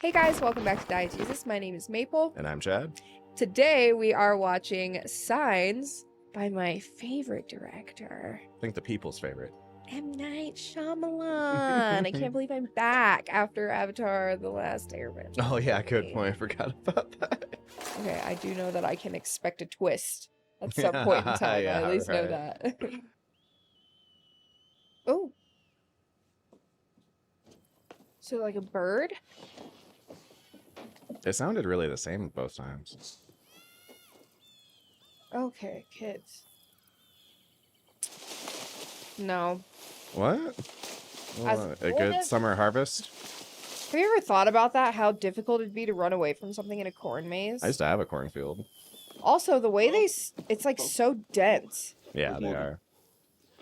Hey guys, welcome back to Diegesis. My name is Maple. And I'm Chad. Today we are watching Signs by my favorite director, I think the people's favorite. M. Night Shyamalan. I can't believe I'm back after Avatar: The Last Airbender. Oh yeah, good point. I forgot about that. Okay, I do know that I can expect a twist at some point in time. Yeah, I at least know right. that. Oh. So like a bird? It sounded really the same both times. Okay, kids. No. What? As What? A old good as- summer harvest? Have you ever thought about that? How difficult it'd be to run away from something in a corn maze? I used to have a cornfield. Also, the way it's like so dense. Yeah, they are.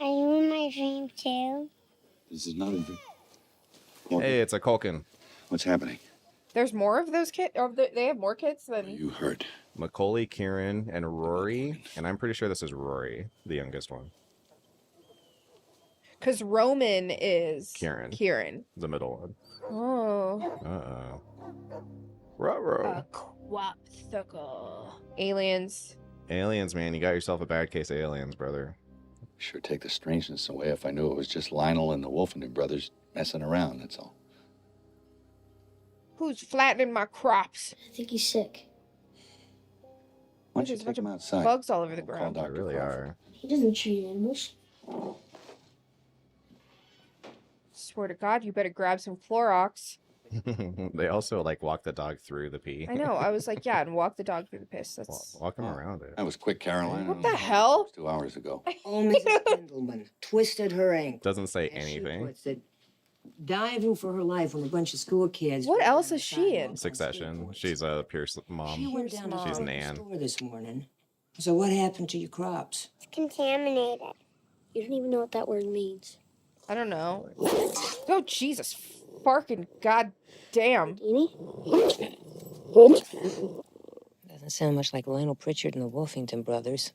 Are you in my dream too? This is not a dream. Hey, it's a Culkin. What's happening? There's more of those kids? They have more kids Are than... you hurt? Macaulay, Kieran, and Rory. And I'm pretty sure this is Rory, the youngest one. Because Roman is... Kieran. The middle one. Oh. Uh-oh. Ruh-roh. Quapthuckle. Aliens. Aliens, man. You got yourself a bad case of aliens, brother. Sure take the strangeness away if I knew it was just Lionel and the Wolfenden brothers messing around, that's all. Who's flattening my crops? I think he's sick. Why don't you There's a take bunch him of outside? bugs all over the I'll call ground. They Dr. really Crawford. are. He doesn't treat animals. Swear to God, you better grab some Clorox. They also like walk the dog through the pee. I know. I was like, yeah, and walk the dog through the piss. That's... Walk him around it. That was quick, Caroline. What the hell? 2 hours ago. Oh, Mrs. Gentleman twisted her ankle. Doesn't say Yes, she anything. twisted. Diving for her life when a bunch of school kids. What were else down is the she sidewalk in? on Succession. skateboards. She's a Pierce She mom. went down to She's the Nan. store this morning. So what happened to your crops? It's contaminated. You don't even know what that word means. I don't know. Oh, Jesus. Farking goddamn. Dini? Doesn't sound much like Lionel Pritchard and the Wolfington brothers.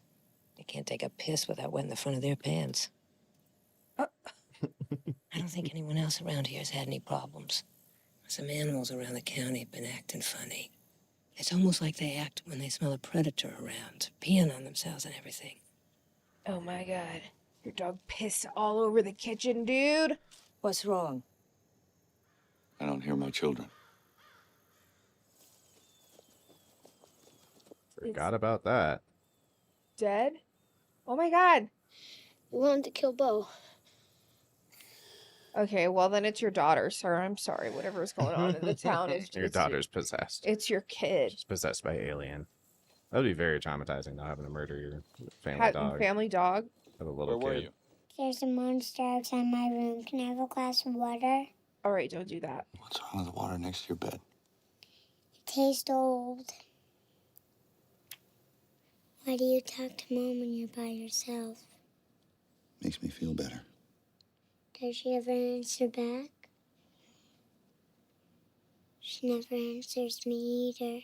They can't take a piss without wetting the front of their pants. I don't think anyone else around here has had any problems. Some animals around the county have been acting funny. It's almost like they act when they smell a predator around, peeing on themselves and everything. Oh my God. Your dog pissed all over the kitchen, dude. What's wrong? I don't hear my children. Forgot about that. Dead? Oh my God. We wanted to kill Bo. Okay, well then it's your daughter, sir. I'm sorry. Whatever's going on in the town is just... Your daughter's possessed. It's your kid. She's possessed by alien. That would be very traumatizing, not having to murder your family dog. Family dog? Have a little Where were kid. you? There's a monster outside my room. Can I have a glass of water? All right, don't do that. What's wrong with the water next to your bed? It tastes old. Why do you talk to Mom when you're by yourself? Makes me feel better. Does she ever answer back? She never answers me either.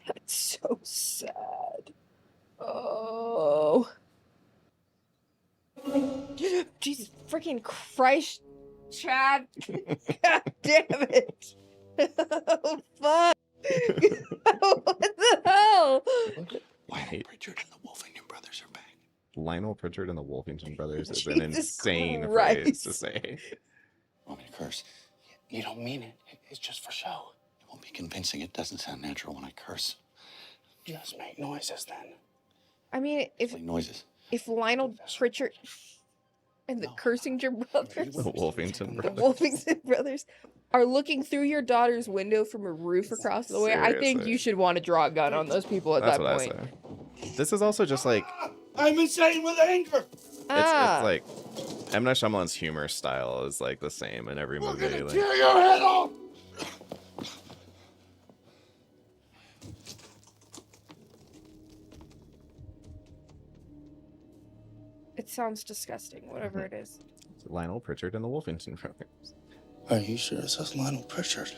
That's so sad. Oh. Jesus freaking Christ, Chad. God damn it. Oh, fuck. What the hell? Lionel Pritchard and the Wolfenden brothers are back. Lionel Pritchard and the Wolfington brothers is an Jesus insane phrase Christ. to say. Want me to curse? You don't mean it. It's just for show. It won't be convincing. It doesn't sound natural when I curse. Just make noises then. I mean, Like noises. if Lionel Pritchard and the Cursinger brothers, The Wolfington the brothers. Wolfington brothers, are looking through your daughter's window from a roof across the way, I think Seriously. you should want to draw a gun on those people at That's that what point. I say. This is also just like I'm insane with anger. it's Ah. like M. Night Shyamalan's humor style is like the same in every movie. Like, Tear your head off. It sounds disgusting, whatever it is. Lionel Pritchard and the Wolfington brothers. Are you sure it says Lionel Pritchard?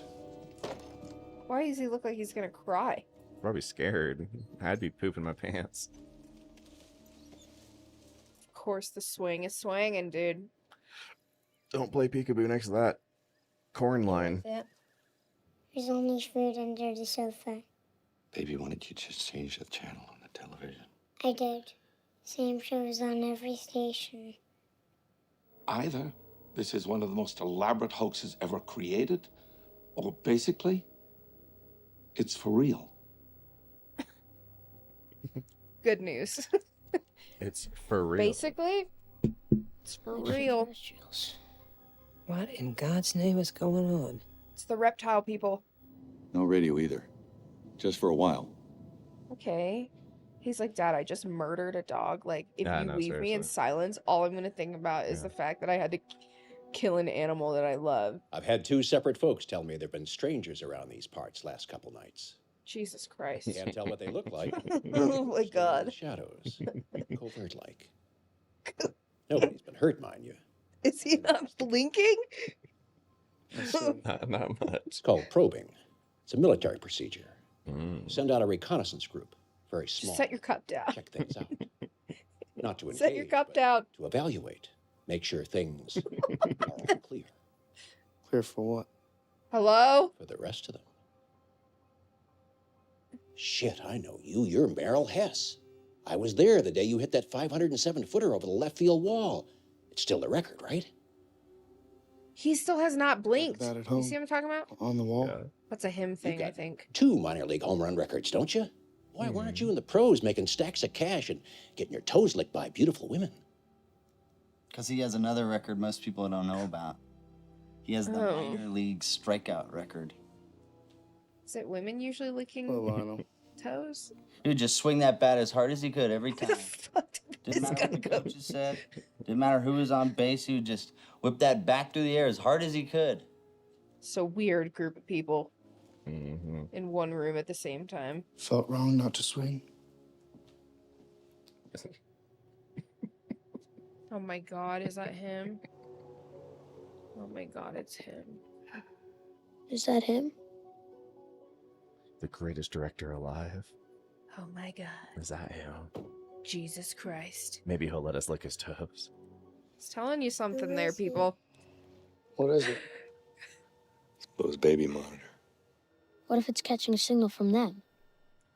Why does he look like he's gonna cry? Probably scared. I'd be pooping my pants. Of course, the swing is swinging, dude. Don't play peekaboo next to that corn line. That. There's only food under the sofa. Baby, why don't you just change the channel on the television? I did. Same shows on every station. Either this is one of the most elaborate hoaxes ever created, or basically, it's for real. Good news. It's for real. Basically, it's for real. Extraterrestrials. What in God's name is going on? It's the reptile people. No radio either. Just for a while. Okay. He's like, Dad, I just murdered a dog. Like, if Yeah, you no, leave me in seriously. silence, all I'm going to think about is Yeah. the fact that I had to kill an animal that I love. I've had 2 separate folks tell me there've been strangers around these parts last couple nights. Jesus Christ. Can't tell what they look like. Oh my Still in the God. shadows, covert-like. Nobody's been hurt, mind you. Is he not blinking? Not much. It's called probing. It's a military procedure. Mm. Send out a reconnaissance group, very small. Set your cup down. Check things out. Not to engage, Set your cup but down. to evaluate. Make sure things are all clear Clear for what? Hello? for the rest of them. Shit, I know you. You're Merrill Hess. I was there the day you hit that 507-footer over the left field wall. It's still the record, right? He still has not blinked. that at You home. see what I'm talking about? On the wall? Yeah. That's a him thing, I got- think. 2 minor league home run records, don't you? Why aren't you in the pros making stacks of cash and getting your toes licked by beautiful women? Because he has another record most people don't know about. He has the Oh. minor league strikeout record. Is it women usually licking Well, I know. toes? Dude, just swing that bat as hard as he could every Where time. the fuck did this Didn't matter guy what the go? coaches said. Didn't matter who was on base. He would just whip that bat through the air as hard as he could. So weird group of people Hmm. in one room at the same time. Felt wrong not to swing. Oh my God, is that him? Oh my God, it's him. Is that him? The greatest director alive. Oh my God, Is that him? Jesus Christ. Maybe he'll let us lick his toes. It's telling you something there, is he? people. What is it? Bo's baby monitor. What if it's catching a signal from them?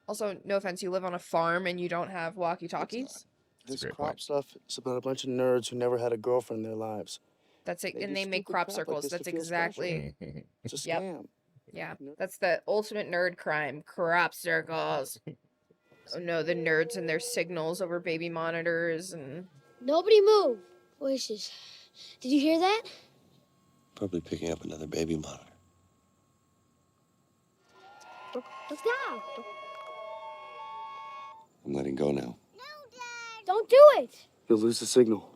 Also, no offense, you live on a farm and you don't have walkie-talkies? That's a This great crop point. stuff is about a bunch of nerds who never had a girlfriend in their lives. That's it, They and do they make stupid crop crap like circles. this to That's feel exactly, It's a Yep. scam. yeah. That's the ultimate nerd crime, crop circles. Oh no, the nerds and their signals over baby monitors and... Nobody move. Voices. Did you hear that? Probably picking up another baby monitor. Let's go. I'm letting go now. Don't do it. You'll lose the signal.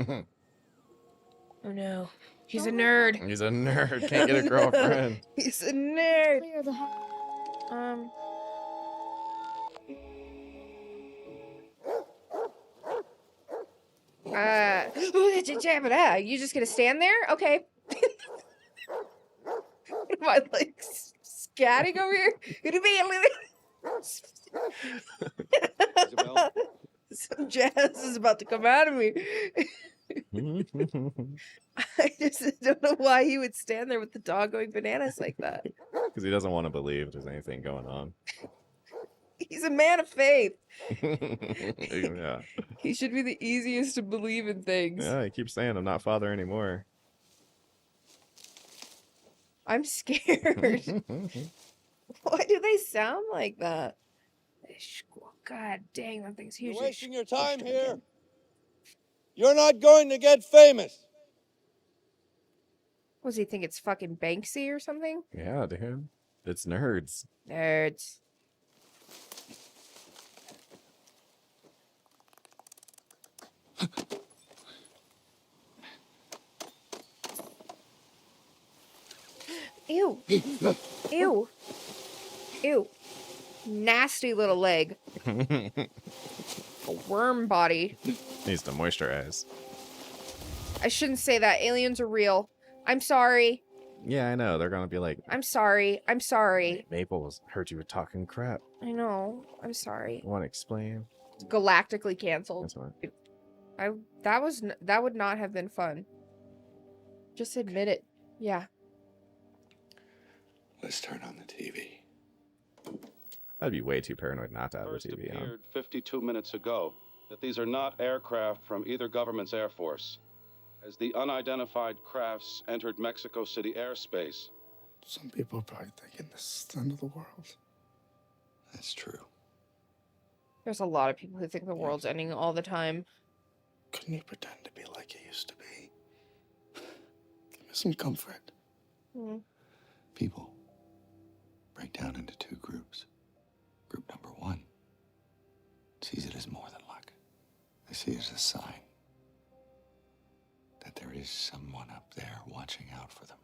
Oh no, he's a nerd. He's a nerd. Can't get a girlfriend. He's a nerd. Clear the You just gonna stand there? Okay. Am I like scatting over here? Isabel? Some jazz is about to come out of me. I just don't know why he would stand there with the dog going bananas like that. Because he doesn't want to believe there's anything going on. He's a man of faith. Yeah. He should be the easiest to believe in things. Yeah, he keeps saying I'm not father anymore. I'm scared. Why do they sound like that? They squawk. God dang, that thing's huge. You're wasting your time here. You're not going to get famous. What does he think it's fucking Banksy or something? Yeah, dude. It's nerds. Nerds. Ew. Ew. Ew. Nasty little leg. A worm body. Needs to moisturize. I shouldn't say that. Aliens are real. I'm sorry. Yeah, I know. They're gonna be like, I'm sorry. I'm sorry. Maples heard you were talking crap. I know. I'm sorry. Want to explain? Galactically canceled. That's what. That would not have been fun. Just admit it. Yeah. Let's turn on the TV. I'd be way too paranoid not to have the First TV on. appeared 52 minutes ago that these are not aircraft from either government's air force. As the unidentified crafts entered Mexico City airspace. Some people are probably thinking this is the end of the world. That's true. There's a lot of people who think the world's ending all the time. Couldn't you pretend to be like it used to be? Give me some comfort. Hmm. People break down into two groups. Group number one sees it as more than luck. They see it as a sign that there is someone up there watching out for them.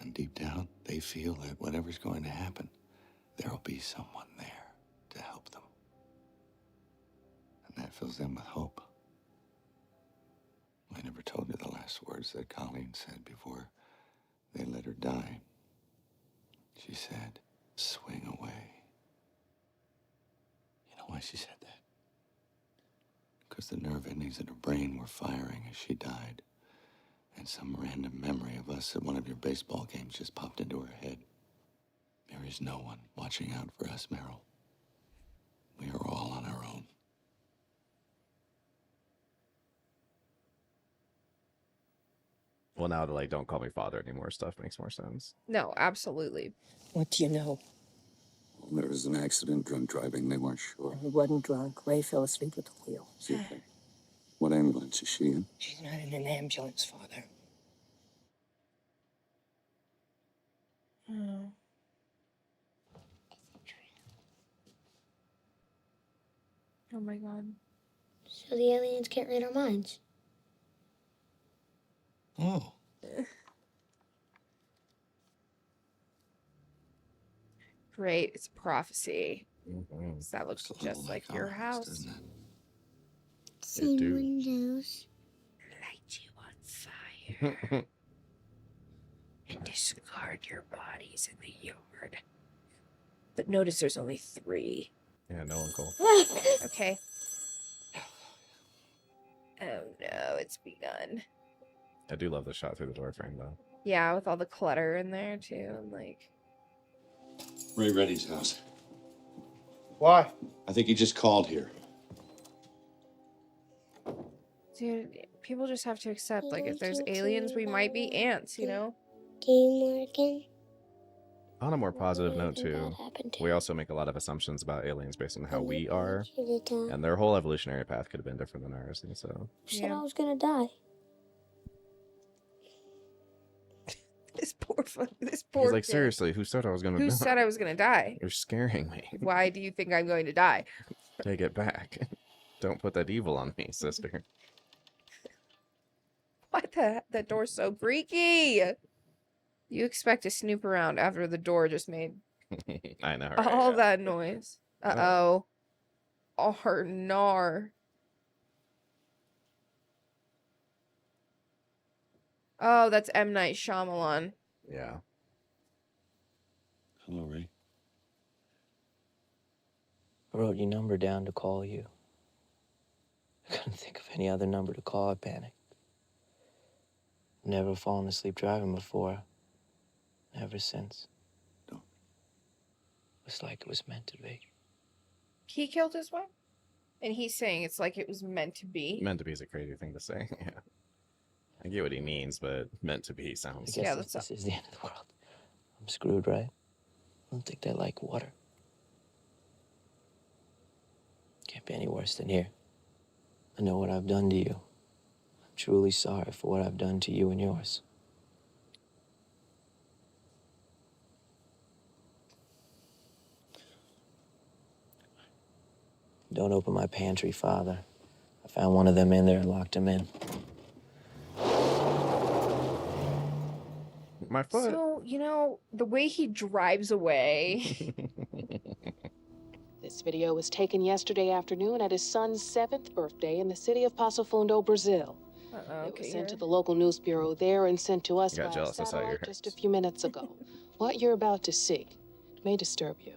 And deep down, they feel that whatever's going to happen, there'll be someone there to help them. And that fills them with hope. I never told you the last words that Colleen said before they let her die. She said, swing away. You know why she said that? Because the nerve endings in her brain were firing as she died. And some random memory of us at one of your baseball games just popped into her head. There is no one watching out for us, Meryl. We are all on our own. Well, now the don't call me father anymore stuff makes more sense. No, absolutely. What do you know? Well, there was an accident, drunk driving. They weren't sure. He wasn't drunk. Ray fell asleep at the wheel. Super. What ambulance is she in? She's not in an ambulance, Father. Oh. Oh my god. So the aliens can't read our minds. Oh. Great, it's prophecy. Mm-hmm. That looks Looks a little just like our your house. doesn't it? Same do. windows. Light you on fire and discard your bodies in the yard. But notice there's only 3. Yeah, no, Uncle. Okay. Oh no, it's begun. I do love the shot through the door frame, though. Yeah, with all the clutter in there too, and Ray Reddy's house. Why? I think he just called here. dude, people just have to accept, if there's aliens, we might be ants, you know? Game working. On a more positive note, too, we also make a lot of assumptions about aliens based on how we are, and their whole evolutionary path could have been different than ours, and so... Said I was gonna die. This poor He's kid. like, seriously, who said I was gonna die? Who said I was gonna die? You're scaring me. Why do you think I'm going to die? Take it back. Don't put that evil on me, sister. What that door's so creaky. You expect to snoop around after the door just made I know, right? all Yeah. that noise. Uh-oh. Oh, nar. Oh, that's M. Night Shyamalan. Yeah. Hello, Ray. I wrote your number down to call you. I couldn't think of any other number to call. I panicked. Never fallen asleep driving before. Never since. No. It was like it was meant to be. He killed his wife? And he's saying it's like it was meant to be. Meant to be is a crazy thing to say. Yeah. I get what he means, but meant to be I sounds... guess Yeah, this that's is the end of the world. I'm screwed, right? I don't think they like water. Can't be any worse than here. I know what I've done to you. I'm truly sorry for what I've done to you and yours. Don't open my pantry, Father. I found one of them in there and locked him in. My foot. So, you know, the way he drives away. This video was taken yesterday afternoon at his son's 7th birthday in the city of Passo Fundo, Brazil. It was sent to the local news bureau there and sent to us Got via jealous, I saw your satellite hairs. just a few minutes ago. What you're about to see may disturb you.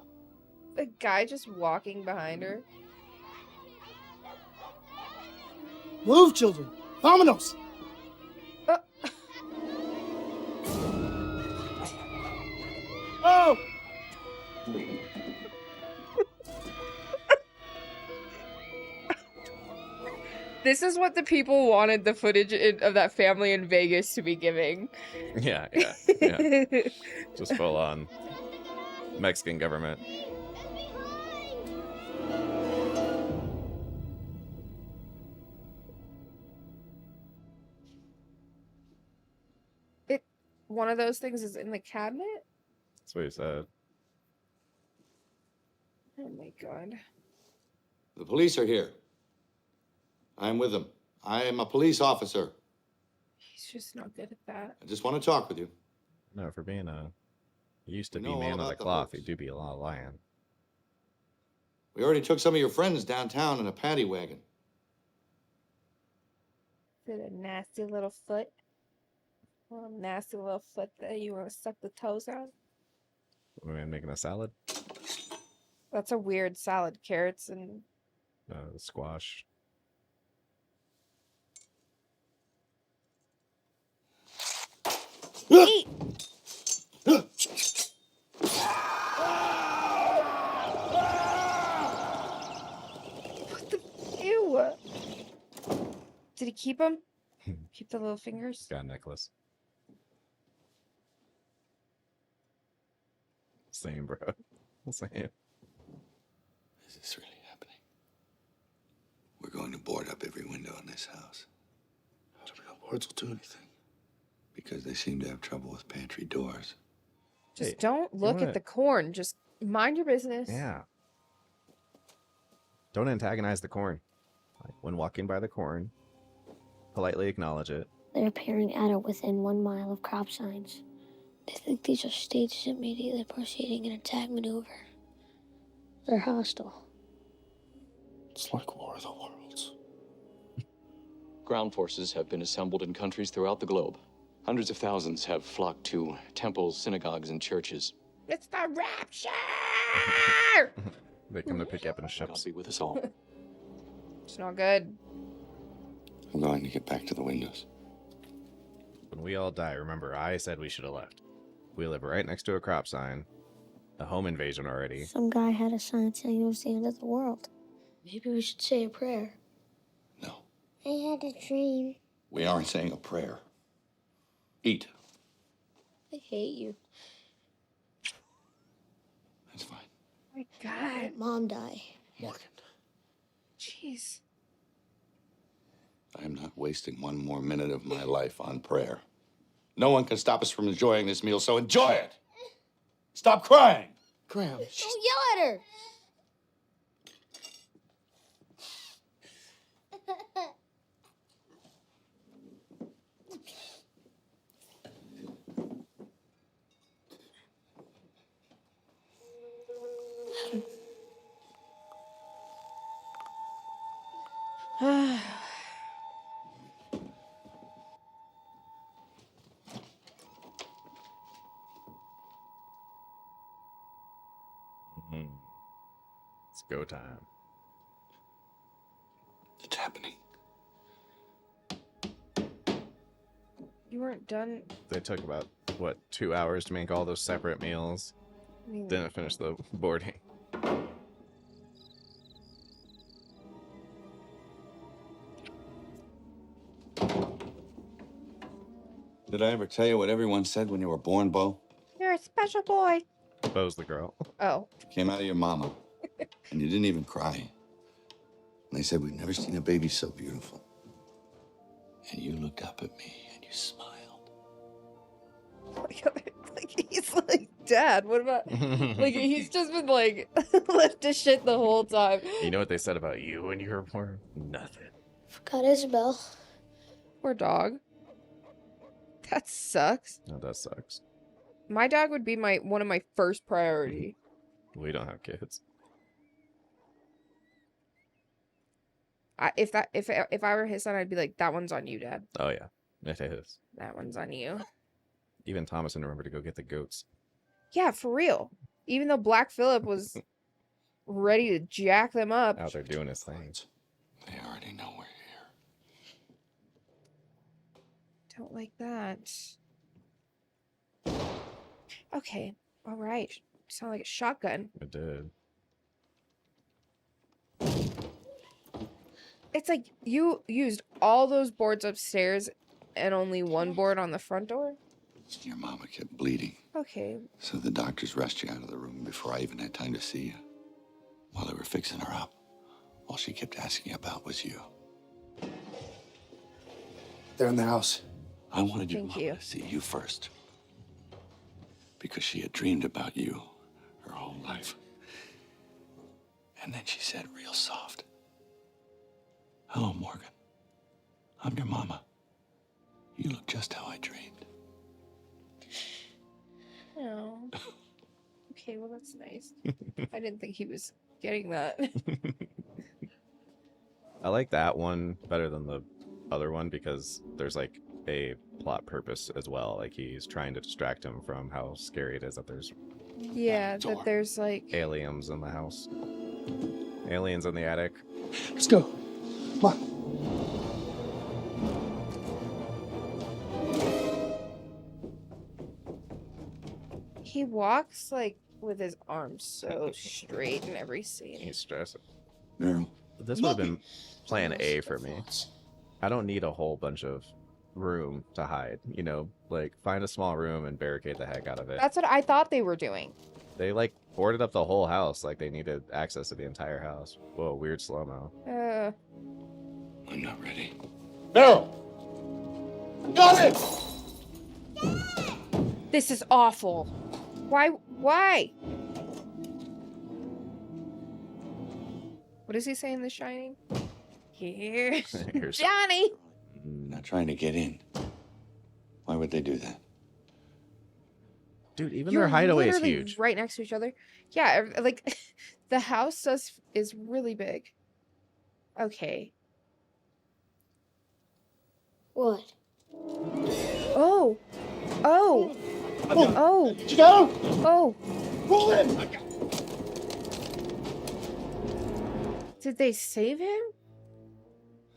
The guy just walking behind her. Move, children. Vámonos. This is what the people wanted the footage of that family in Vegas to be giving. Yeah. Just full on Mexican government. One of those things is in the cabinet? That's what he said. Oh my god. The police are here. I'm with them. I am a police officer. He's just not good at that. I just want to talk with you. No, for being a used to We be know all man of the about the cloth, hoax. he do be a lot of lying. We already took some of your friends downtown in a paddy wagon. Is it a nasty little foot? A nasty little foot that you want to suck the toes on? What, am I making a salad? That's a weird salad. Carrots and Squash. eat. What the ew? Did he keep them? Keep the little fingers? Got a necklace. Same, bro. Same. Is this really happening? We're going to board up every window in this house. How do we know boards will do anything? Because they seem to have trouble with pantry doors. Just Hey, don't look wanna- at the corn. Just mind your business. Yeah. Don't antagonize the corn. Like, when walking by the corn, politely acknowledge it. They're appearing at or within 1 mile of crop signs. They think these are stages immediately proceeding an attack maneuver. They're hostile. It's like War of the Worlds. Ground forces have been assembled in countries throughout the globe. Hundreds of thousands have flocked to temples, synagogues, and churches. It's the rapture! They come to pick you up in God ships. be with us all. It's not good. I'm going to get back to the windows. When we all die, remember, I said we should have left. We live right next to a crop sign. A home invasion already. Some guy had a sign saying it was the end of the world. Maybe we should say a prayer. No. I had a dream. We aren't saying a prayer. Eat. I hate you. That's fine. Oh my god. Let Mom die. Morgan. Jeez. I'm not wasting one more minute of my life on prayer. No one can stop us from enjoying this meal, so enjoy it. Stop crying. Graham. Don't yell at her. It's go time. It's happening. You weren't done. They took about, what, 2 hours to make all those separate meals. I mean, Didn't finish the boarding. Did I ever tell you what everyone said when you were born, Bo? you're a special boy. Bo's the girl. Oh. Came out of your mama, and you didn't even cry. And they said, we've never seen a baby so beautiful. And you looked up at me, and you smiled. Like he's like, Dad, what about... like, he's just been like, left to shit the whole time. You know what they said about you when you were born? Nothing. Forgot Isabel. Poor dog. That sucks. No, that sucks. My dog would be one of my first priority. We don't have kids. If I were his son, I'd be like, that one's on you, Dad. Oh, yeah. It is. That one's on you. Even Thomas didn't remember to go get the goats. Yeah, for real. Even though Black Phillip was ready to jack them up. Out there doing his thing. They already know we're here. Don't like that. Okay. All right. Sound like a shotgun. It did. It's like you used all those boards upstairs and only one board on the front door? Your mama kept bleeding. Okay. So the doctors rushed you out of the room before I even had time to see you. While they were fixing her up, all she kept asking about was you. They're in the house. I wanted your mama to see you first. Because she had dreamed about you her whole life. And then she said real soft, "Hello, Morgan. I'm your mama. You look just how I dreamed." Oh. Okay, well that's nice. I didn't think he was getting that. I like that one better than the other one because there's like a plot purpose as well. Like he's trying to distract him from how scary it is that there's Yeah, that there's like aliens in the house. Aliens in the attic. Let's go. Come on. he walks like with his arms so straight in every scene. He's stressing. No. This would have been plan A for me. I don't need a whole bunch of room to hide, you know, like find a small room and barricade the heck out of it. That's what I thought they were doing. They like boarded up the whole house, like they needed access to the entire house. Whoa, weird slow-mo. I'm not ready. No! Got it! This is awful. Why? What does he say in The Shining? Here's Johnny. Not trying to get in. Why would they do that? Dude, even You're their hideaway is literally huge. right next to each other. Yeah, like the house is really big. Okay. What? Oh. Oh. Oh. Did you go? Oh. Pull in. Did they save him?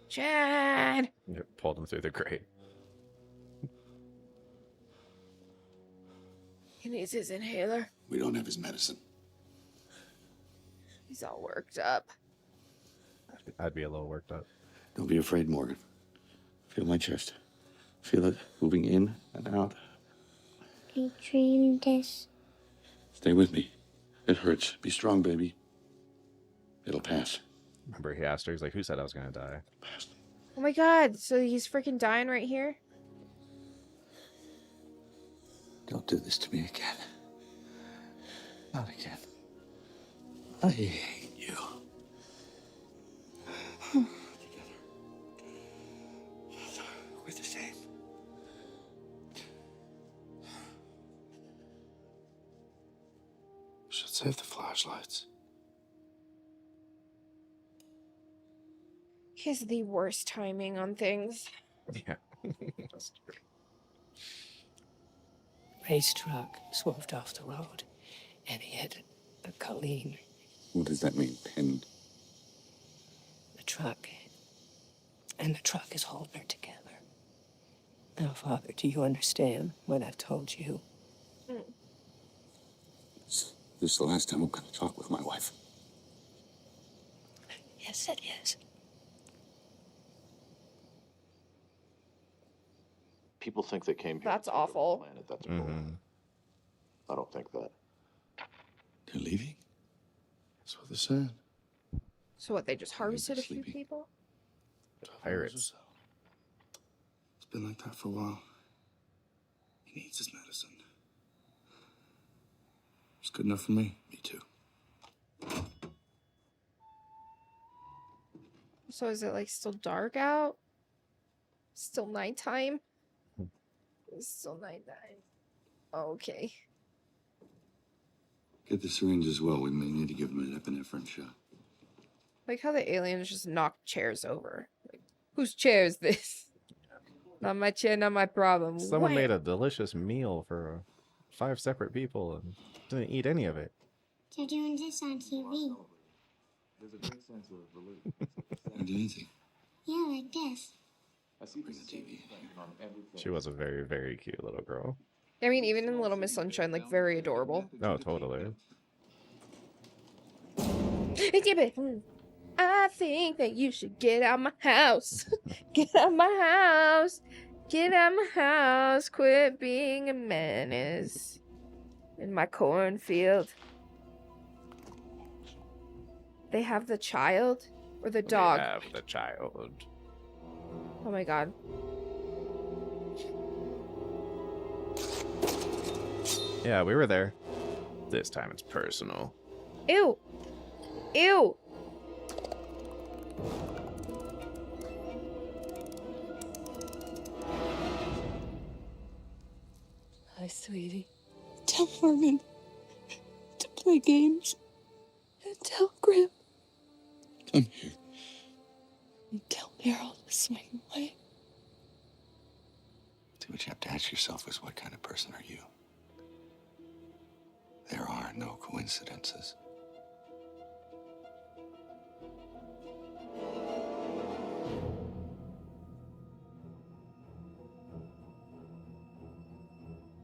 Chad. Yep, pulled him through the grate. He needs his inhaler. We don't have his medicine. He's all worked up. I'd be a little worked up. Don't be afraid, Morgan. Feel my chest. Feel it moving in and out. I dreamed this. Stay with me. It hurts. Be strong, baby. It'll pass. Remember he asked her, he's like, who said I was gonna die? Oh my god, so he's freaking dying right here? Don't do this to me again. Not again. I hate you. Together. We're the same. Should save the flashlights. He has the worst timing on things. Yeah. That's true. Ray's truck swerved off the road, and he hit a Colleen. What does that mean? Pinned? The truck is holding her together. Now, Father, do you understand what I've told you? This is the last time I'm going to talk with my wife. Yes, it is. People think they came here. That's awful. Planet. That's bull. I don't think that. They're leaving? That's what they're saying. So what, they just harvested a few people? Pirates. It's been like that for a while. He needs his medicine. It's good enough for me. Me too. So is it like still dark out? Still nighttime? It's still nighttime. Oh, okay. Get the syringe as well. We may need to give him an epinephrine shot. Like how the aliens just knock chairs over. Like, whose chair is this? Not my chair, not my problem. Someone Wham! made a delicious meal for 5 separate people and didn't eat any of it. They're doing this on TV. There's a great sense of relief. Don't do anything. Yeah, like this. I see the TV on everything. She was a very, very cute little girl. I mean, even in Little Miss Sunshine, like, very adorable. Oh, totally. I think that you should get out my house. Get out my house. Get out my house. Quit being a menace in my cornfield. They have the child or the dog? We have the child. Oh my god. Yeah, we were there. This time it's personal. Ew. Ew. Hi, sweetie. Tell Norman to play games. And tell Grim. Come here. And tell Meryl to swing away. See, what you have to ask yourself is, what kind of person are you? There are no coincidences.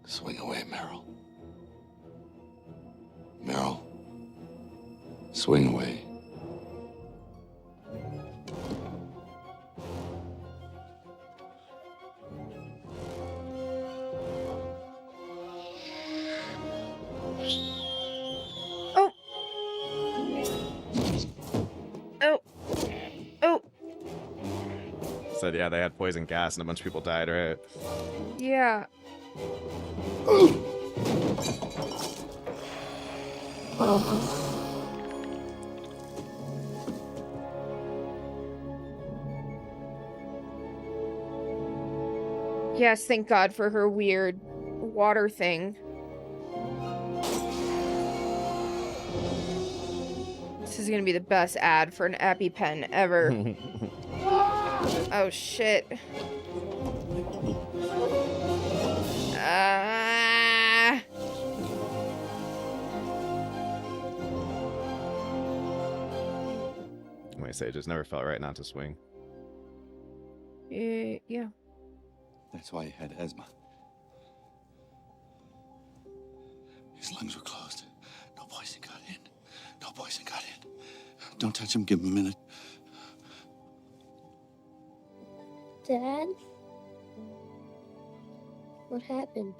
Swing away, Meryl. Meryl. Swing away. Oh. Oh. Oh. Said, yeah, they had poison gas and a bunch of people died, right? Yeah. Yes, thank God for her weird water thing. This is gonna be the best ad for an EpiPen ever. Oh shit. Ah. I'm gonna say, it just never felt right not to swing. Yeah. That's why he had asthma. His lungs were closed. No poison got in. No poison got in. Don't touch him. Give him a minute. Dad? What happened?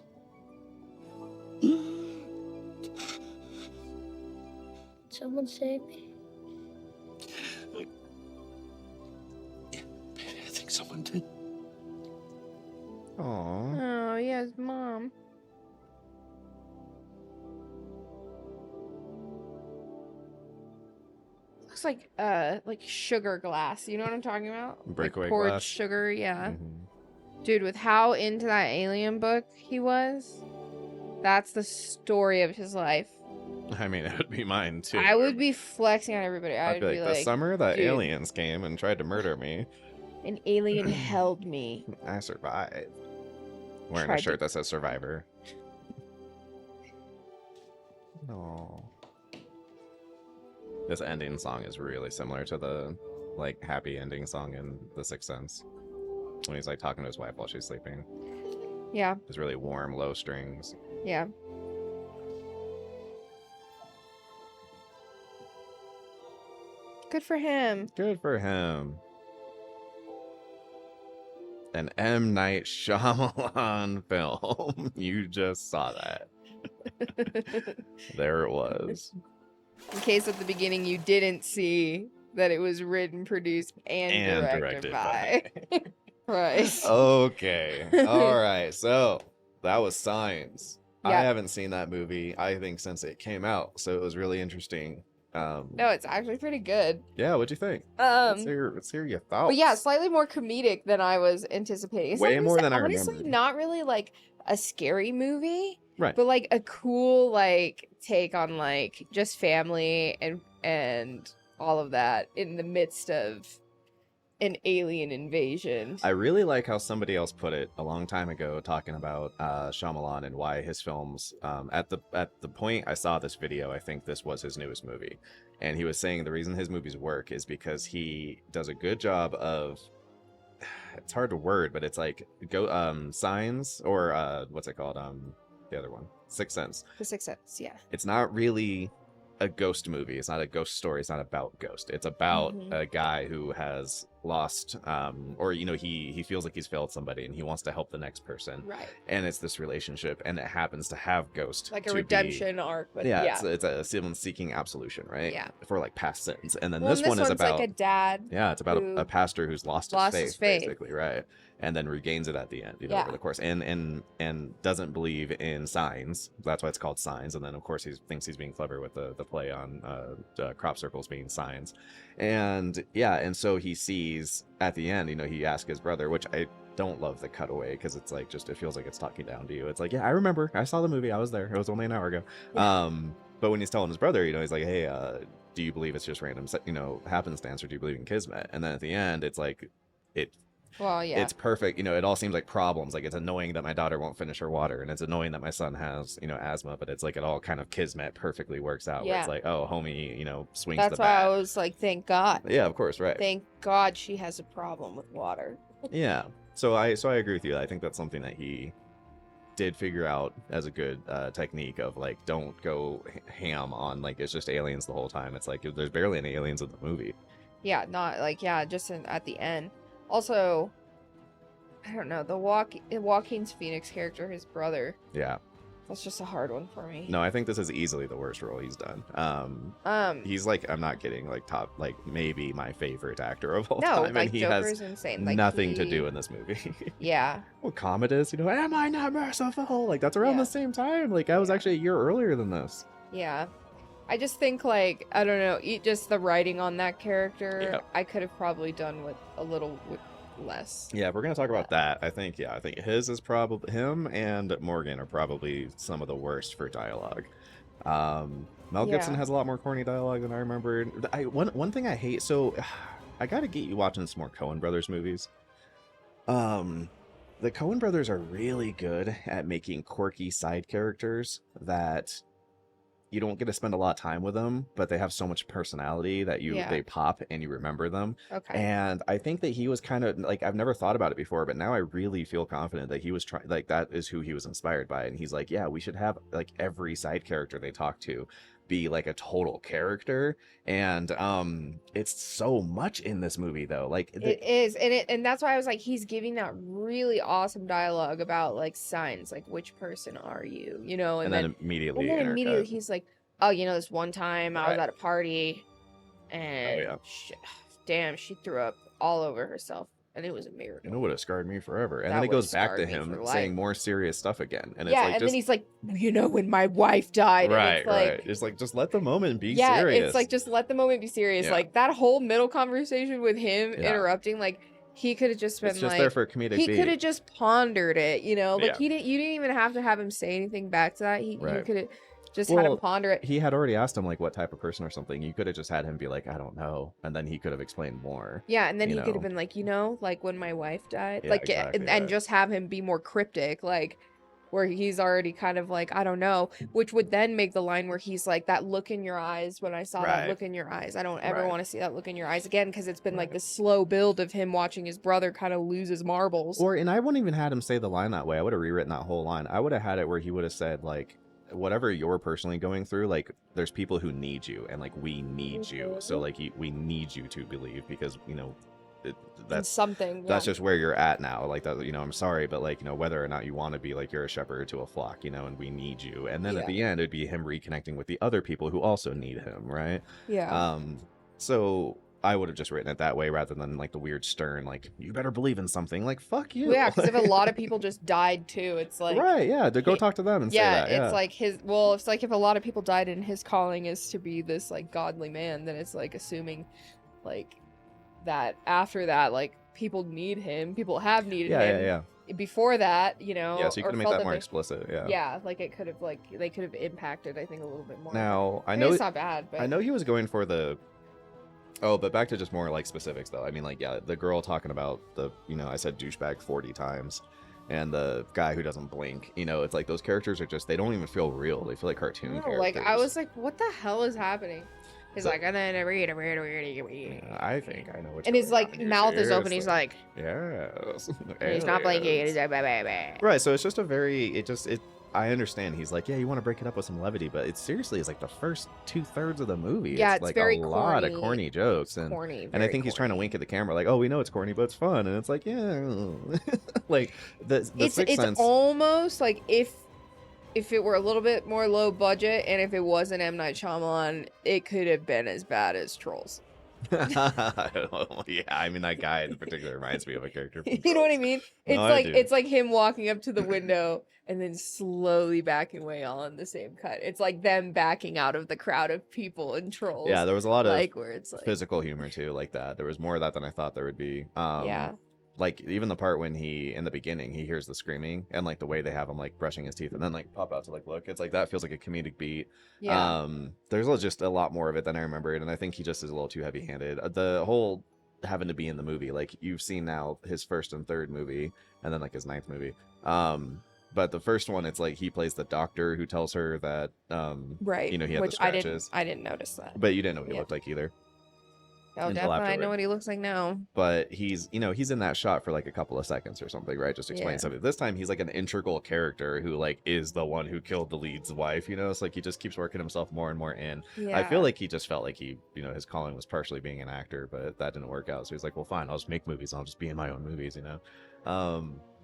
Someone save me. I think someone did. Aww. Oh, yeah, his mom. Looks like sugar glass. You know what I'm talking about? Breakaway like poured glass. sugar, yeah. Mm-hmm. Dude, with how into that alien book he was, that's the story of his life. I mean, it would be mine too. I would be flexing on everybody. I'd be like, the summer that dude, aliens came and tried to murder me, an alien held me. I survived. Wearing Tried a shirt to- that says Survivor. No. This ending song is really similar to the like happy ending song in The Sixth Sense, when he's like talking to his wife while she's sleeping. Yeah. It's really warm, low strings. Yeah. Good for him. Good for him. An M. Night Shyamalan film. You just saw that. There it was. In case at the beginning you didn't see that it was written, produced, and directed by. Right. Okay. All right. So that was Signs. I Yeah. haven't seen that movie, I think, since it came out. So it was really interesting. No, it's actually pretty good. Yeah, what'd you think? Let's hear your thoughts. But yeah, slightly more comedic than I was anticipating. It's Way not more than I honestly remembered. not really like a scary movie. Right. But like a cool like take on like just family and all of that in the midst of an alien invasion. I really like how somebody else put it a long time ago, talking about Shyamalan and why his films. At the point I saw this video, I think this was his newest movie, and he was saying the reason his movies work is because he does a good job of. It's hard to word, but it's like Signs or what's it called? The other one, Sixth Sense. The Sixth Sense, yeah. It's not really a ghost movie. It's not a ghost story. It's not about ghost. It's about Mhm. a guy who has lost, or he feels like he's failed somebody and he wants to help the next person. Right. And it's this relationship, and it happens to have ghost Like a to redemption arc, but yeah, yeah. it's a someone seeking absolution, right? Yeah. For like past sins, and then Well, this and one is one's about like a dad. yeah, it's about who a pastor who's lost his faith, basically, right? And then regains it at the end, Yeah. over the course, and doesn't believe in signs. That's why it's called Signs. And then of course he thinks he's being clever with the play on crop circles being signs, and so he sees at the end, he asks his brother, which I don't love the cutaway because it's like just it feels like it's talking down to you. It's like, yeah, I remember, I saw the movie, I was there, it was only an hour ago. Yeah. But when he's telling his brother, he's like, hey, do you believe it's just random, happenstance, or do you believe in kismet? And then at the end, it's like Well, yeah. it's perfect. It all seems like problems. Like, it's annoying that my daughter won't finish her water, and it's annoying that my son has, asthma, but it's like it all kind of kismet perfectly works out. Where Yeah. it's like, oh, homie, swings That's the why I bat. was like, thank God. Yeah, of course, right. Thank God she has a problem with water. Yeah. So I agree with you. I think that's something that he did figure out as a good technique of like, don't go ham on like it's just aliens the whole time. It's like there's barely any aliens in the movie. Yeah, not like, yeah, just at the end. Also, I don't know, the Joaquin's Phoenix character, his brother. Yeah. That's just a hard one for me. No, I think this is easily the worst role he's done. He's like, I'm not kidding, like top, like maybe my favorite actor of all time. like And he Joker's has insane. Like, nothing to do in this movie. Yeah. Well, Commodus, am I not merciful? Like, that's around the same time. Like, I was actually a year earlier than this. Yeah. I just think, like, I don't know, just the writing on that character, Yeah. I could have probably done with a little less. Yeah, if we're gonna talk about that, I think his is probably, him and Morgan are probably some of the worst for dialogue. Mel Gibson has a lot more corny dialogue than I remember. One thing I hate, so I gotta get you watching some more Coen Brothers movies. The Coen Brothers are really good at making quirky side characters that you don't get to spend a lot of time with them, but they have so much personality that they pop and you remember them. Okay. And I think that he was kind of like, I've never thought about it before, but now I really feel confident that he was trying, like, that is who he was inspired by. And he's like, yeah, we should have like every side character they talk to be like a total character. And it's so much in this movie though. Like It is, and that's why I was like, he's giving that really awesome dialogue about like signs, like which person are you, and then immediately he's like, oh, this one time I was Right. at a party, and damn, she threw up all over herself, and it was a miracle. and it would have scarred me forever. And That then it would've goes back to scarred me him for saying life. more serious stuff again. And Yeah, it's like, and just, then he's like, when my wife died, and right, it's like, right. It's like, just let the moment be yeah, serious. it's like, just let the moment be serious. Yeah. Like that whole middle conversation with him Yeah. interrupting, like he could have just been It's just like, there for comedic he beat. could have just pondered it, like Yeah. you didn't even have to have him say anything back to that. He Right. could have just had him ponder it. He had already asked him like what type of person or something. You could have just had him be like, I don't know, and then he could have explained more. Yeah, and then you he could know? have been like, like when my wife died, Yeah, like, exactly, and right. just have him be more cryptic, like where he's already kind of like, I don't know, which would then make the line where he's like, that look in your eyes, when I saw that Right. look in your eyes, I don't ever Right. want to see that look in your eyes again, because it's been like this slow build of him watching his brother kind of lose his marbles. And I wouldn't even had him say the line that way. I would have rewritten that whole line. I would have had it where he would have said like, whatever you're personally going through, like there's people who need you, and like we need you. So like we need you to believe, because that's something. that's just where you're at now. Like that, I'm sorry, but like, whether or not you want to be like, you're a shepherd to a flock, and we need you. And then at Yeah. the end, it'd be him reconnecting with the other people who also need him, right? Yeah. So I would have just written it that way rather than like the weird stern, like, you better believe in something. Like, fuck you. Well, yeah, because if a lot of people just died too, it's like, right, yeah, to go talk to them and say that. Yeah, it's like it's like if a lot of people died and his calling is to be this like godly man, then it's like assuming like that after that, like people need him, people have needed him. Yeah. Before that, Yeah, so you could have made that more explicit. Yeah. Yeah, like it could have they could have impacted, I think, a little bit more. Now I mean, know it's not bad, but I know he was going for the. Oh, but back to just more like specifics though. I mean, like, yeah, the girl talking about the, I said douchebag 40 times, and the guy who doesn't blink. It's like those characters are just, they don't even feel real. They feel like cartoon characters. like I was like, what the hell is happening? He's So- like, and then I think I know what. and his like mouth is open. He's like, yes, he's not blinking. aliens. He's like, blah, blah, blah. Right. So it's just a very, I understand he's like, yeah, you want to break it up with some levity, but it seriously is like the first 2/3 of the movie. Yeah, it's like very a lot of corny. corny jokes, and Corny, I very think he's trying to corny. wink at the camera, like, oh, we know it's corny, but it's fun, and it's like, yeah, like the Sixth It's Sense. almost like if it were a little bit more low budget, and if it wasn't M. Night Shyamalan, it could have been as bad as Trolls. Yeah, I mean that guy in particular reminds me of a character from You know what I Trolls. mean? No, It's I like do. it's like him walking up to the window and then slowly backing away on the same cut. It's like them backing out of the crowd of people and Trolls. Yeah, there was a lot of like where it's like physical humor too, like that. There was more of that than I thought there would be. Yeah. Like even the part when he in the beginning he hears the screaming and like the way they have him like brushing his teeth and then like pop out to like look. It's like that feels like a comedic beat. Yeah. There's just a lot more of it than I remembered, and I think he just is a little too heavy-handed. The whole having to be in the movie, like you've seen now his first and third movie, and then like his ninth movie. But the first one, it's like he plays the doctor who tells her that right. you know, he had Which the scratches. I didn't notice that. But you didn't know what he Yeah. looked like either. Oh, until definitely. I know afterward. what he looks like now. But he's in that shot for like a couple of seconds or something, right? Just explain Yeah. something. This time he's like an integral character who like is the one who killed the lead's wife, you know? It's like he just keeps working himself more and more in. I feel Yeah. like he just felt like he, you know, his calling was partially being an actor, but that didn't work out. So he's like, well, fine, I'll just make movies. I'll just be in my own movies, you know?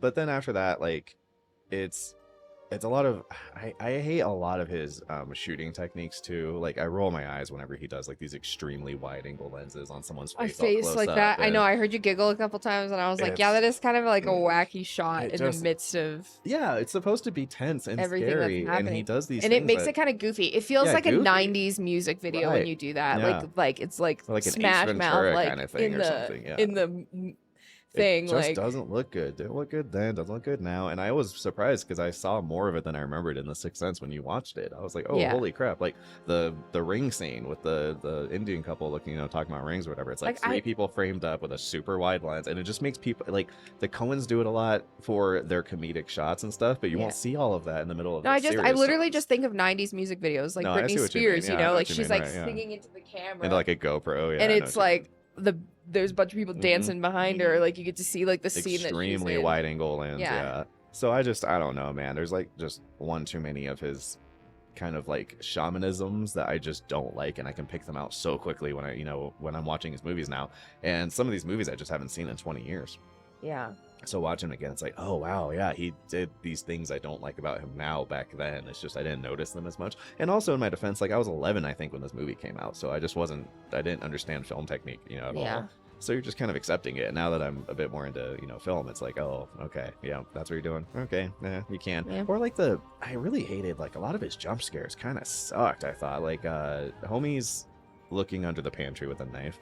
But then after that, like it's a lot of I hate a lot of his shooting techniques too. Like I roll my eyes whenever he does like these extremely wide angle lenses on someone's A face. all face close like up, that. I and- know. I heard you giggle a couple times, and I was like, "Yeah, that is kind of like a wacky shot it in just- the midst of Yeah, it's supposed to be tense and everything scary, that's happening." and he does these and things it makes that- it kind of goofy. It feels Yeah, like goofy. a '90s music video when Right. you do that. Yeah. Like it's like, Or like an Ace Smash Ventura Mouth, like kinda thing in or the something, yeah. in the thing. It just Like doesn't look good. Didn't look good then. Doesn't look good now. And I was surprised because I saw more of it than I remembered in The Sixth Sense when you watched it. I was like, oh, Yeah. holy crap! Like the ring scene with the Indian couple looking, you know, talking about rings or whatever. It's like Like, three I- people framed up with a super wide lens, and it just makes people like the Coens do it a lot for their comedic shots and stuff. But you Yeah. won't see all of that in the middle of. no, the I serious literally songs. just think of '90s music videos, like No, I see Britney what you Spears. mean. You Yeah, I know, know like what you she's mean, like right, yeah. singing into the camera, into like a GoPro, yeah, and I know it's what you mean. like there's a bunch of people dancing behind her. Like you get to see like the scene that she's extremely in. wide angle lens. Yeah. Yeah. So I don't know, man. There's like just one too many of his kind of like shamanisms that I just don't like, and I can pick them out so quickly when when I'm watching his movies now. And some of these movies I just haven't seen in 20 years. Yeah. So watching him again, it's like, oh wow, yeah, he did these things I don't like about him now back then. It's just I didn't notice them as much. And also in my defense, like I was 11, I think, when this movie came out, so I didn't understand film technique, at Yeah. all. So you're just kind of accepting it. Now that I'm a bit more into, film, it's like, oh, okay, yeah, that's what you're doing. Okay, you can. Yeah. Or like I really hated like a lot of his jump scares. Kind of sucked. I thought like homie's looking under the pantry with a knife.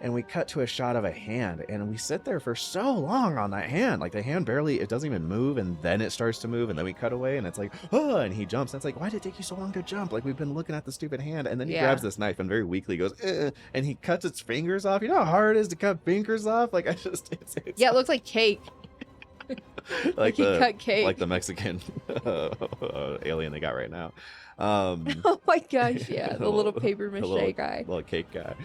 And we cut to a shot of a hand, and we sit there for so long on that hand. Like the hand it doesn't even move, and then it starts to move, and then we cut away, and it's like, oh, and he jumps. And it's like, why did it take you so long to jump? Like we've been looking at the stupid hand, and then he Yeah. grabs this knife and very weakly goes, and he cuts its fingers off. You know how hard it is to cut fingers off? Like it's Yeah, it looks like cake. like he cut cake. like the Mexican alien they got right now. Oh my gosh, yeah, the little paper the mache guy. little cake guy.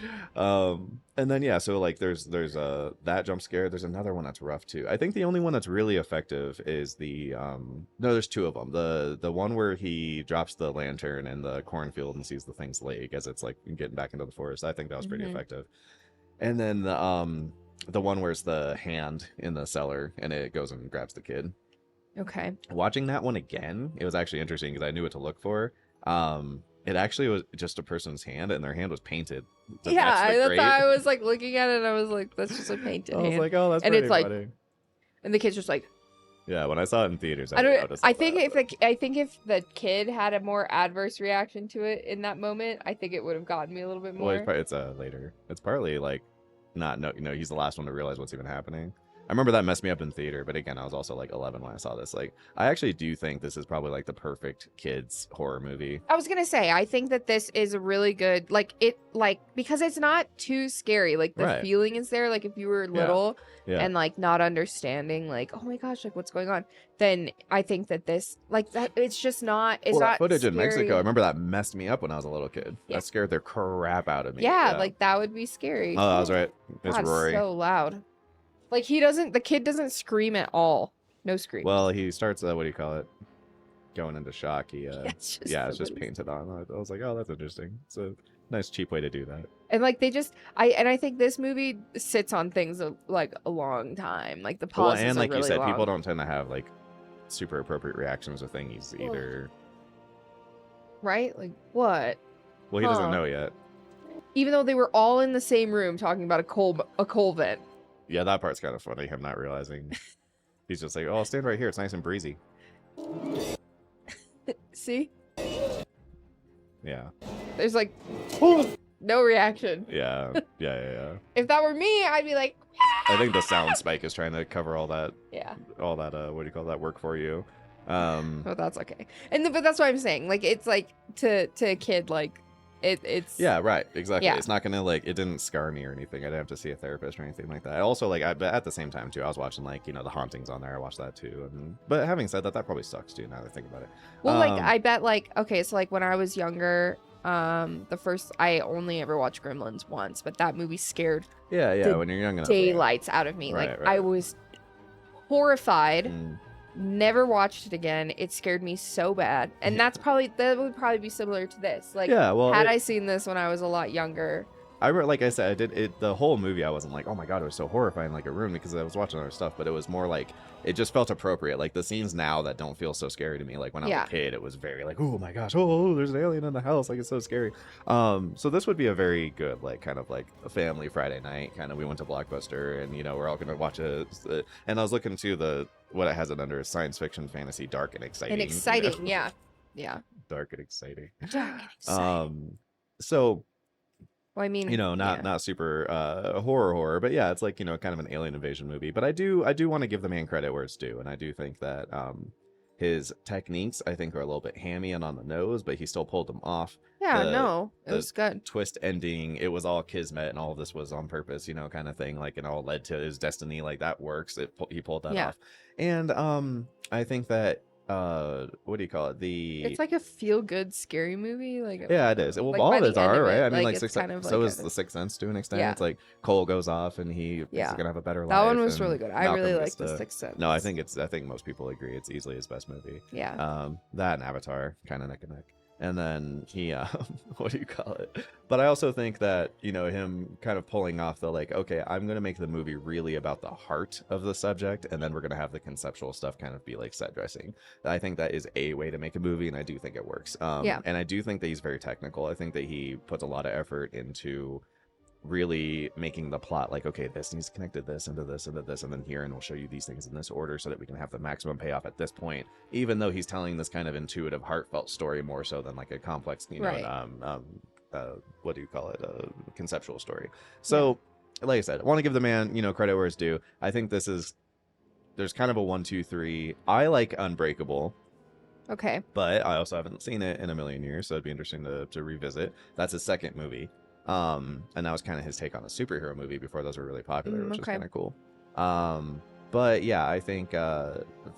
And then so like there's that jump scare. There's another one that's rough too. I think the only one that's really effective is the no, there's two of them. The one where he drops the lantern in the cornfield and sees the thing's leg as it's like getting back into the forest. I think that was pretty Mhm. effective. And then the one where's the hand in the cellar and it goes and grabs the kid. Okay. Watching that one again, it was actually interesting because I knew what to look for. It actually was just a person's hand, and their hand was painted. to Yeah, match the I grate. thought I was like looking at it, and I was like, that's just a painted I was hand. like, oh, that's and pretty it's like, funny. and the kid's just like, Yeah, when I saw it in theaters, I didn't don't. notice I all think that, I think if the kid had a more adverse reaction to it in that moment, I think it would have gotten me a little bit but- well, more. it's later. It's partly like he's the last one to realize what's even happening. I remember that messed me up in theater, but again, I was also like 11 when I saw this. Like, I actually do think this is probably like the perfect kids horror movie. I was gonna say, I think that this is a really good, because it's not too scary. Like the Right. feeling is there. Like if you were little Yeah. and like not understanding, like, oh my gosh, like what's going on, then I think that this, like that, it's just not. It's Well, that not footage in scary. Mexico, I remember that messed me up when I was a little kid. Yeah. That scared the crap out of me. Yeah, like that would be scary. Oh, that was right. It's God, Rory. so loud. Like the kid doesn't scream at all. No scream. Well, he starts, what do you call it? going into shock, he it's just painted on. I was like, oh, that's interesting. It's a nice cheap way to do that. And like they just, I think this movie sits on things like a long time. Like the pauses and like are really you said, long. people don't tend to have like super appropriate reactions to things either. Right? Like what? Well, he doesn't know yet. Even though they were all in the same room talking about a coal vent. Yeah, that part's kind of funny. Him not realizing. He's just like, oh, I'll stand right here. It's nice and breezy. See? Yeah. There's like no reaction. Yeah. Yeah. If that were me, I'd be like, I think the sound spike is trying to cover all that. Yeah. All that, what do you call that, work for you. But that's okay. But that's what I'm saying. Like, it's like to a kid, like, it's. Yeah, right. Exactly. Yeah. It's not going to, like, it didn't scar me or anything. I didn't have to see a therapist or anything like that. I also, like, but at the same time, too, I was watching, like, The Hauntings on there. I watched that, too. But having said that, that probably sucks, too, now that I think about it. Well, like, I bet, like, okay, so, like, when I was younger, I only ever watched Gremlins once, but that movie scared Yeah, when you're young enough. daylights out of me. Right, like, right. I was horrified. Never watched it again. It scared me so bad. And that would probably be similar to this. Like, Yeah, well, had I seen this when I was a lot younger. Like I said, I did it the whole movie. I wasn't like, oh my god, it was so horrifying, like it ruined me, because I was watching other stuff. But it was more like it just felt appropriate. Like the scenes now that don't feel so scary to me. Like when I was a kid, it was very like, oh my gosh, oh, there's an alien in the house, like it's so scary. So this would be a very good, like, kind of like a family Friday night kind of. We went to Blockbuster, and we're all gonna watch it. And I was looking to what it has it under: science fiction, fantasy, dark and exciting. Yeah. Dark and exciting. Dark and exciting. So. Well, I mean, not super horror, but yeah, it's like, kind of an alien invasion movie. But I do want to give the man credit where it's due, and I do think that his techniques, I think, are a little bit hammy and on the nose, but he still pulled them off. Yeah, it was good. Twist ending, it was all kismet, and all of this was on purpose, kind of thing. Like, it all led to his destiny. Like, that works. He pulled that off, and I think that. What do you call it? It's like a feel-good scary movie. Like, yeah, it is. Well, like all by of the it end are, of right? it, I mean, like it's Sixth kind of so like is the Sixth Sense to an extent. Yeah. It's like Cole goes off and he's gonna have a better life. That one was and really good. I Malcolm really gets liked the Sixth Sense. No, I think most people agree it's easily his best movie. Yeah. That and Avatar, kind of neck and neck. And then he, what do you call it? But I also think that, him kind of pulling off the, like, okay, I'm going to make the movie really about the heart of the subject, and then we're going to have the conceptual stuff kind of be like set dressing. I think that is a way to make a movie, and I do think it works. And I do think that he's very technical. I think that he puts a lot of effort into really making the plot like, okay, this needs connected this into this into this and then here, and we'll show you these things in this order so that we can have the maximum payoff at this point, even though he's telling this kind of intuitive, heartfelt story more so than like a complex, what do you call it, conceptual story. So like I said, I want to give the man credit where it's due. I think there's kind of a 1, 2, 3. I like Unbreakable. Okay. But I also haven't seen it in a million years, so it'd be interesting to revisit. That's his second movie. And that was kind of his take on a superhero movie before those were really popular, which is kind of cool. But yeah, I think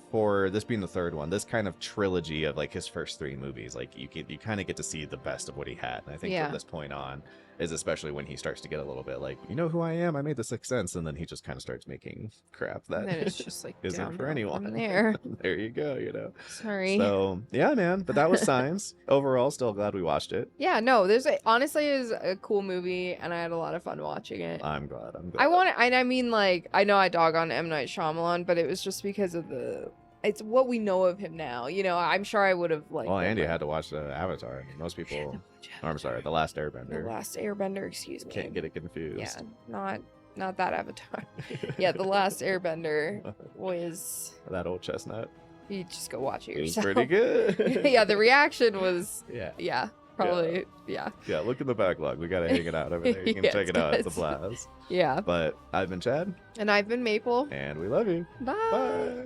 for this being the third one, this kind of trilogy of like his first 3 movies, like you kind of get to see the best of what he had. And I think from this point on is especially when he starts to get a little bit like, who I am, I made the Sixth Sense, and then he just kind of starts making crap that it's just like isn't for anyone. There you go. Sorry. So yeah, man, but that was Signs. Overall, still glad we watched it. Yeah, no, honestly it is a cool movie, and I had a lot of fun watching it. I'm glad. I mean, like, I know I dog on M. Night Shyamalan, but it was just because of it's what we know of him now. I'm sure I would have like. Well, Andy had to watch the Avatar. I mean, most people. I'm sorry, The Last Airbender. The Last Airbender, excuse me. Can't get it confused. Yeah, not that Avatar. Yeah, The Last Airbender was. That old chestnut. You just go watch it yourself. yourself. It was pretty good. Yeah, the reaction was. Yeah. Probably. Yeah. Look in the backlog. We gotta hang it out over there. You can check it out. It's a blast. Yeah. But I've been Chad. And I've been Maple. And we love you. Bye.